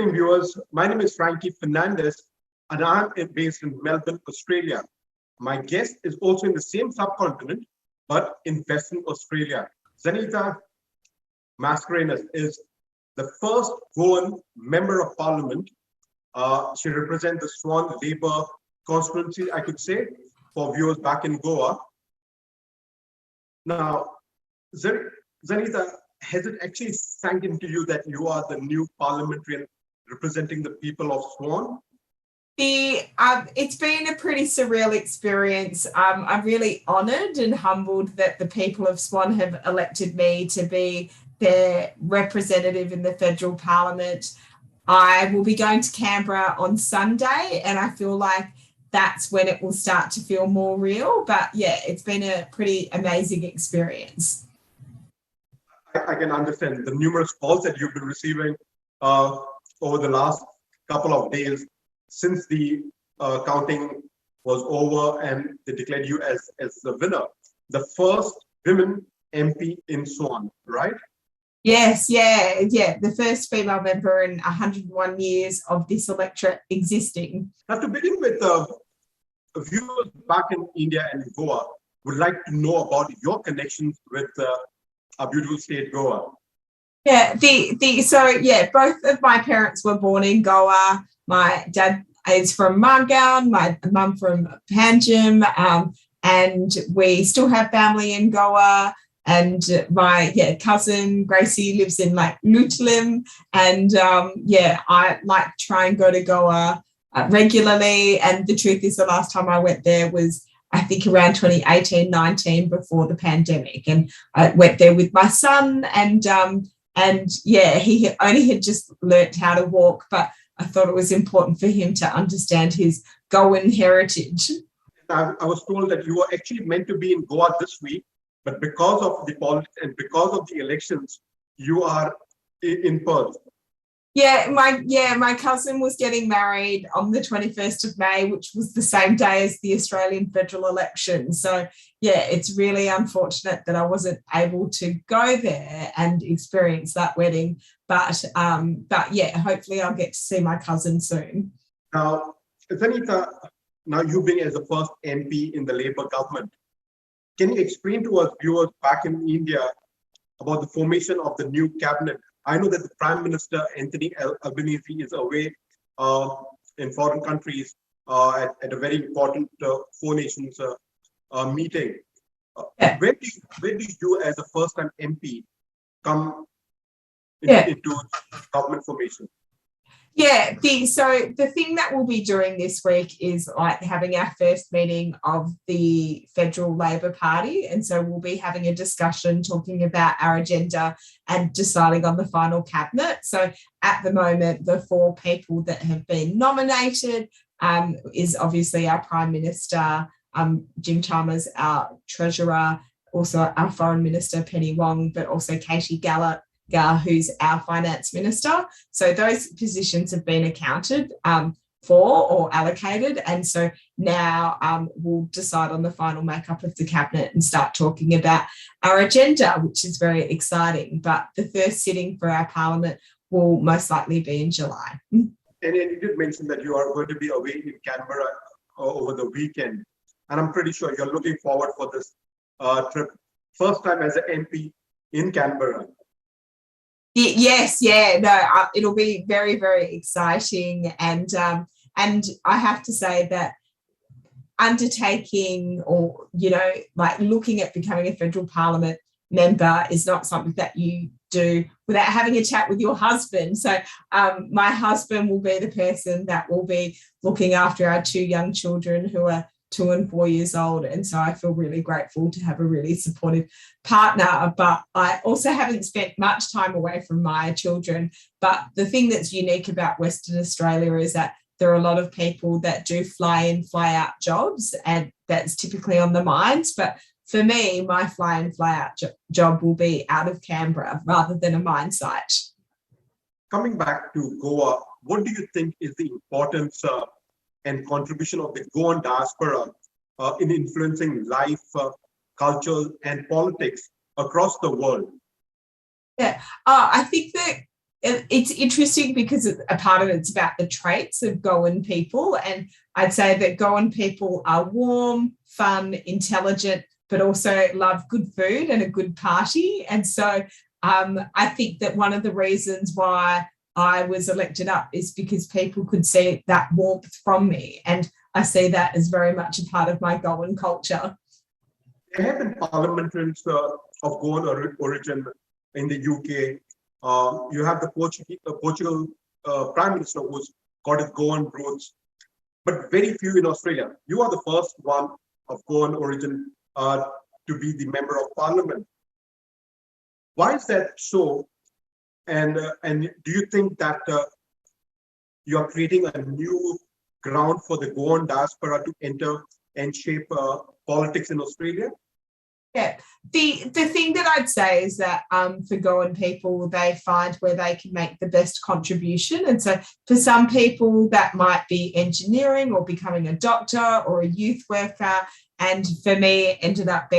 evening, viewers. My name is Frankie Fernandez, and I'm based in Melbourne, Australia. My guest is also in the same subcontinent, but in Western Australia. Zaneta Mascarenhas is the first Goan member of parliament. She represents the Swan Labour constituency, I could say, for viewers back in Goa. Now, Zaneta, has it actually sank into you that you are the new parliamentarian representing the people of Swan? It's been a pretty surreal experience. I'm really honoured and humbled that the people of Swan have elected me to be their representative in the federal parliament. I will be going to Canberra on Sunday, and I feel like that's when it will start to feel more real. But yeah, it's been a pretty amazing experience. I can understand the numerous calls that you've been receiving over the last couple of days since the counting was over and they declared you as the winner, the first women MP in Swan, right? Yes, yeah, the first female member in 101 years of this electorate existing. Now, to begin with, viewers back in India and Goa would like to know about your connections with our beautiful state, Goa. Yeah, both of my parents were born in Goa. My dad is from Goan, my mum from Panjim, and we still have family in Goa. And my cousin Gracie lives in like Lutlim, and I like to try and go to Goa regularly. And the truth is, the last time I went there was, I think, around 2018-19, before the pandemic, and I went there with my son, and he only had just learnt how to walk, but I thought it was important for him to understand his Goan heritage. I was told that you were actually meant to be in Goa this week, but because of the politics and because of the elections, you are in Perth. My cousin was getting married on the 21st of May, which was the same day as the Australian federal election. So, it's really unfortunate that I wasn't able to go there and experience that wedding. But hopefully I'll get to see my cousin soon. Now, Zaneta, now you being as the first MP in the Labour government, can you explain to us viewers back in India about the formation of the new cabinet? I know that the Prime Minister, Anthony Albanese, is away in foreign countries at a very important Four Nations meeting. Where do you, as a first-time MP, come into government formation? The thing that we'll be doing this week is like having our first meeting of the Federal Labor Party. And so we'll be having a discussion talking about our agenda and deciding on the final cabinet. So at the moment, the four people that have been nominated is obviously our Prime Minister, Jim Chalmers, our Treasurer, also our Foreign Minister, Penny Wong, but also Katie Gallagher, who's our Finance Minister. So those positions have been accounted for or allocated. And so now we'll decide on the final makeup of the cabinet and start talking about our agenda, which is very exciting. But the first sitting for our parliament will most likely be in July. And you did mention that you are going to be away in Canberra over the weekend. And I'm pretty sure you're looking forward for this trip. First time as an MP in Canberra. Yes, it'll be very, very exciting, and I have to say that undertaking or looking at becoming a federal parliament member is not something that you do without having a chat with your husband. So my husband will be the person that will be looking after our two young children who are 2 and 4 years old, and so I feel really grateful to have a really supportive partner. But I also haven't spent much time away from my children. But the thing that's unique about Western Australia is that there are a lot of people that do fly in, fly out jobs, and that's typically on the mines. But for me, my fly in, fly out job will be out of Canberra rather than a mine site. Coming back to Goa, what do you think is the importance and contribution of the Goan diaspora in influencing life, culture, and politics across the world? I think that it's interesting because a part of it's about the traits of Goan people. And I'd say that Goan people are warm, fun, intelligent, but also love good food and a good party. And so I think that one of the reasons why I was elected up is because people could see that warmth from me. And I see that as very much a part of my Goan culture. There have been parliamentarians of Goan origin in the UK. You have the Portugal Prime Minister who's got his Goan roots, but very few in Australia. You are the first one of Goan origin to be the member of parliament. Why is that so? And do you think that you are creating a new ground for the Goan diaspora to enter and shape politics in Australia? Yeah, the thing that I'd say is that for Goan people, they find where they can make the best contribution. And so for some people, that might be engineering or becoming a doctor or a youth worker. And for me, it ended up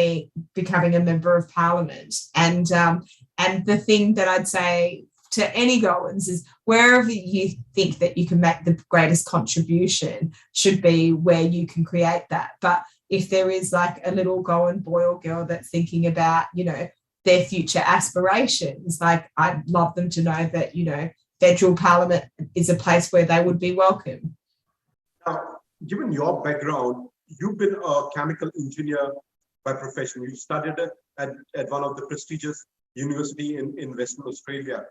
becoming a member of parliament. And the thing that I'd say to any Goans is wherever you think that you can make the greatest contribution should be where you can create that. But if there is like a little Goan boy or girl that's thinking about, their future aspirations, like I'd love them to know that, federal parliament is a place where they would be welcome. Now, given your background, you've been a chemical engineer by profession. You studied at one of the prestigious university in Western Australia.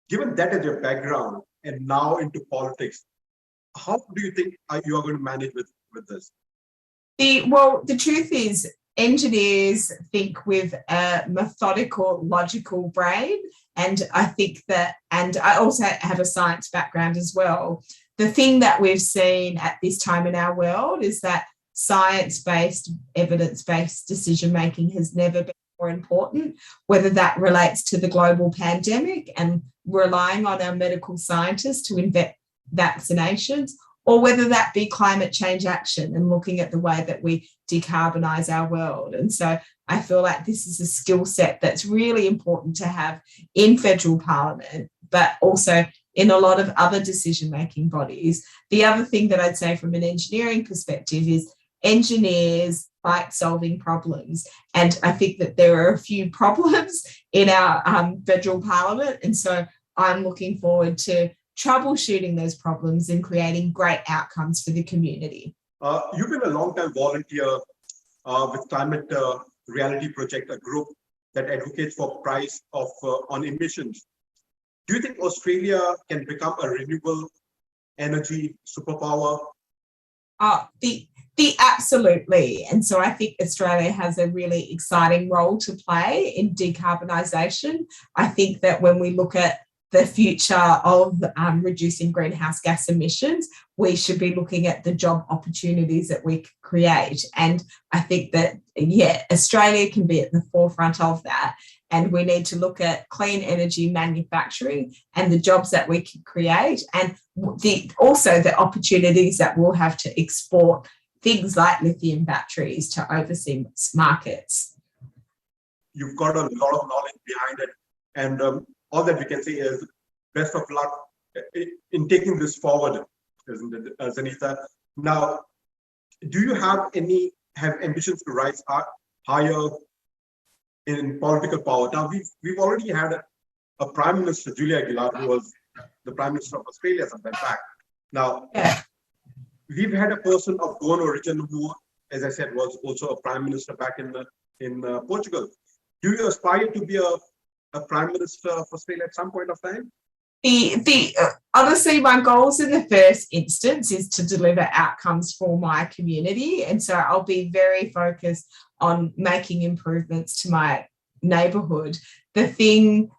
Given that as your background and now into politics, how do you think you are going to manage with this? The truth is, engineers think with a methodical, logical brain. And I think that, and I also have a science background as well. The thing that we've seen at this time in our world is that science-based, evidence-based decision-making has never been more important, whether that relates to the global pandemic and relying on our medical scientists to invent vaccinations, or whether that be climate change action and looking at the way that we decarbonise our world. And so I feel like this is a skill set that's really important to have in federal parliament, but also in a lot of other decision-making bodies. The other thing that I'd say from an engineering perspective is engineers like solving problems. And I think that there are a few problems in our federal parliament. And so I'm looking forward to troubleshooting those problems and creating great outcomes for the community. You've been a long-time volunteer with Climate Reality Project, a group that advocates for price on emissions. Do you think Australia can become a renewable energy superpower? The absolutely. And so I think Australia has a really exciting role to play in decarbonisation. I think that when we look at the future of reducing greenhouse gas emissions, we should be looking at the job opportunities that we create. And I think that, Australia can be at the forefront of that. And we need to look at clean energy manufacturing and the jobs that we can create, and also the opportunities that we'll have to export things like lithium batteries to overseas markets. You've got a lot of knowledge behind it. And all that we can say is best of luck in taking this forward, isn't it, Zaneta? Now, do you have ambitions to rise higher in political power? Now, we've already had a Prime Minister, Julia Gillard, who was the Prime Minister of Australia some time back. Now, we've had a person of Goan origin who, as I said, was also a Prime Minister back in Portugal. Do you aspire to be a Prime Minister of Australia at some point of time? Honestly, my goals in the first instance is to deliver outcomes for my community. And so I'll be very focused on making improvements to my neighbourhood. The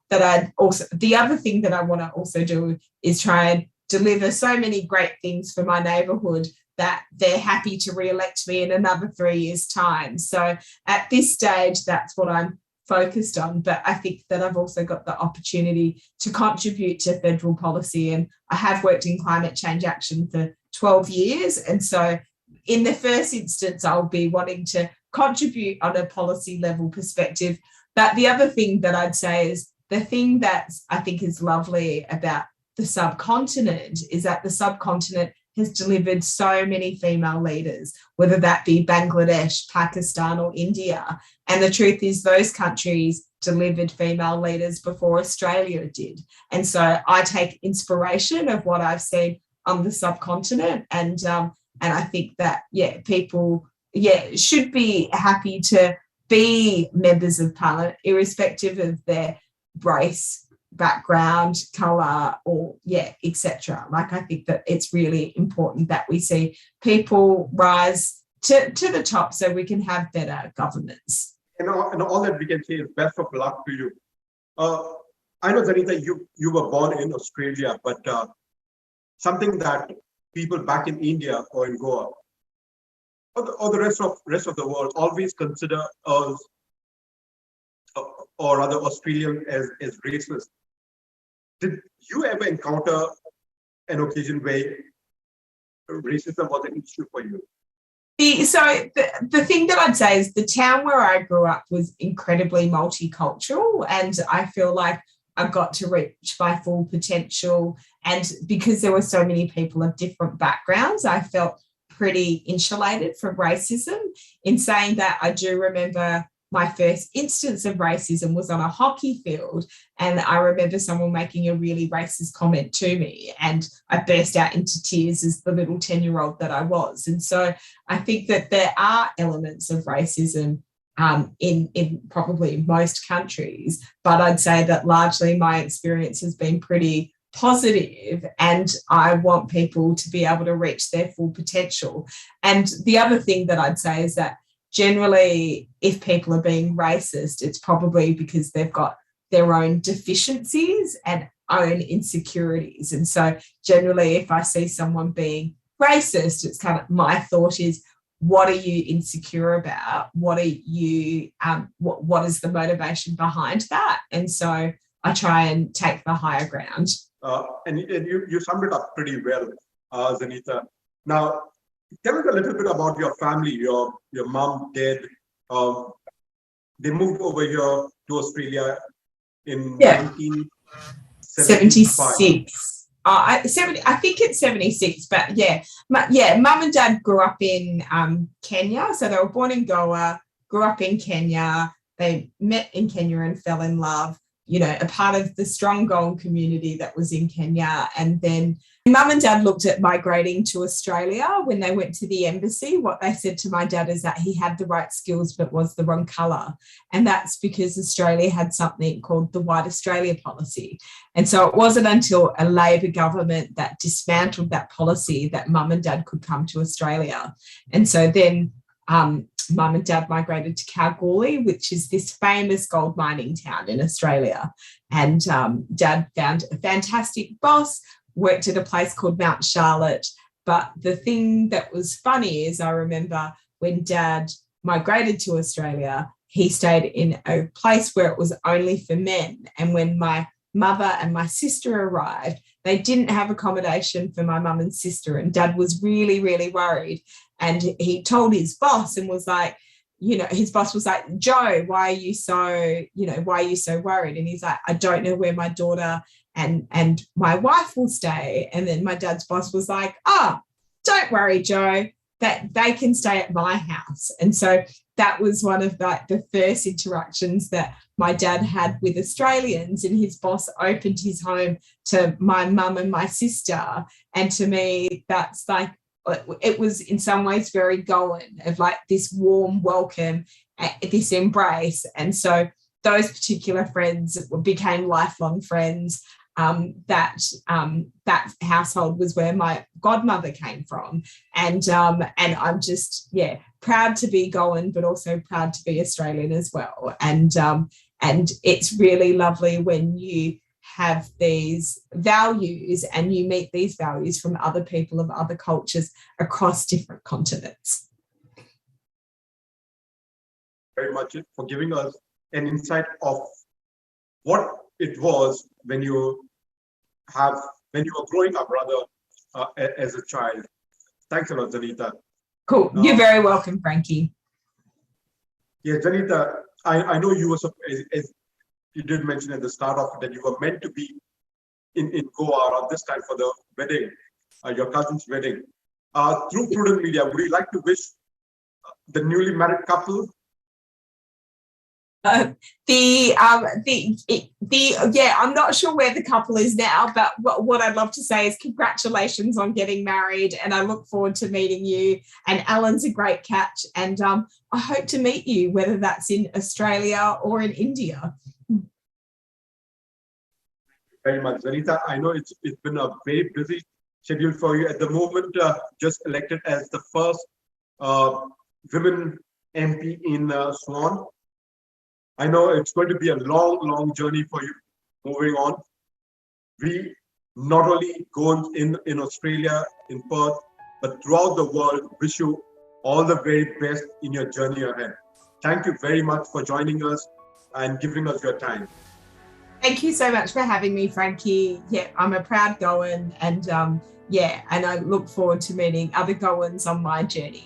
other thing that I want to also do is try and deliver so many great things for my neighbourhood that they're happy to re-elect me in another 3 years' time. So at this stage, that's what I'm focused on. But I think that I've also got the opportunity to contribute to federal policy, and I have worked in climate change action for 12 years. And so in the first instance, I'll be wanting to contribute on a policy level perspective. But the other thing that I'd say is the thing that I think is lovely about the subcontinent is that the subcontinent has delivered so many female leaders, whether that be Bangladesh, Pakistan, or India. And the truth is, those countries delivered female leaders before Australia did. And so I take inspiration of what I've seen on the subcontinent. And I think that, people, should be happy to be members of parliament, irrespective of their race, background, colour, or etc. Like, I think that it's really important that we see people rise to the top so we can have better governance. And all that we can say is best of luck to you. I know, Zaneta, you were born in Australia, but something that people back in India or in Goa or the rest of the world always consider us, or rather Australian, as racist. Did you ever encounter an occasion where racism was an issue for you? So the thing that I'd say is the town where I grew up was incredibly multicultural, and I feel like I got to reach my full potential. And because there were so many people of different backgrounds, I felt pretty insulated from racism. In saying that, I do remember my first instance of racism was on a hockey field, and I remember someone making a really racist comment to me, and I burst out into tears as the little 10-year-old that I was. And so I think that there are elements of racism in probably most countries, but I'd say that largely my experience has been pretty positive, and I want people to be able to reach their full potential. And the other thing that I'd say is that generally, if people are being racist, it's probably because they've got their own deficiencies and own insecurities. And so generally, if I see someone being racist, it's kind of, my thought is, what are you insecure about? What are you, what is the motivation behind that? And so I try and take the higher ground. And you summed it up pretty well, Zaneta. Now, tell us a little bit about your family, your mom, dad. They moved over here to Australia in 1976. I think it's 76, but mum and dad grew up in Kenya. So they were born in Goa, grew up in Kenya. They met in Kenya and fell in love, a part of the strong Goan community that was in Kenya. And then mum and dad looked at migrating to Australia. When they went to the embassy, what they said to my dad is that he had the right skills but was the wrong colour. And that's because Australia had something called the White Australia policy. And so it wasn't until a Labor government that dismantled that policy that mum and dad could come to Australia. And so then mum and dad migrated to Kalgoorlie, which is this famous gold mining town in Australia. And dad found a fantastic boss, worked at a place called Mount Charlotte. But the thing that was funny is I remember when dad migrated to Australia, he stayed in a place where it was only for men. And when my mother and my sister arrived, they didn't have accommodation for my mum and sister. And dad was really, really worried. And he told his boss and was like, his boss was like, Joe, why are you so worried? And he's like, I don't know where my daughter and my wife will stay. And then my dad's boss was like, don't worry, Joe, that they can stay at my house. And so that was one of the first interactions that my dad had with Australians, and his boss opened his home to my mum and my sister. And to me, that's like, it was in some ways very Goan, of like this warm welcome, this embrace. And so those particular friends became lifelong friends. That household was where my godmother came from. And I'm just, proud to be Goan, but also proud to be Australian as well. And it's really lovely when you have these values and you meet these values from other people of other cultures across different continents. Very much for giving us an insight of what it was when you were growing up, rather, as a child. Thanks a lot, Zaneta. Cool. You're very welcome, Frankie. Yeah, Zaneta, I know you were you did mention at the start of it that you were meant to be in Goa around this time for the wedding, your cousin's wedding. Through Prudent Media, would you like to wish the newly married couple? I'm not sure where the couple is now, but what I'd love to say is congratulations on getting married, and I look forward to meeting you. And Alan's a great catch, and I hope to meet you, whether that's in Australia or in India. Very much, Zaneta. I know it's been a very busy schedule for you at the moment. Just elected as the first women MP in Swan. I know it's going to be a long journey for you moving on. We not only go in Australia, in Perth, but throughout the world, wish you all the very best in your journey ahead. Thank you very much for joining us and giving us your time. Thank you so much for having me, Frankie. Yeah, I'm a proud Goan, and and I look forward to meeting other Goans on my journey.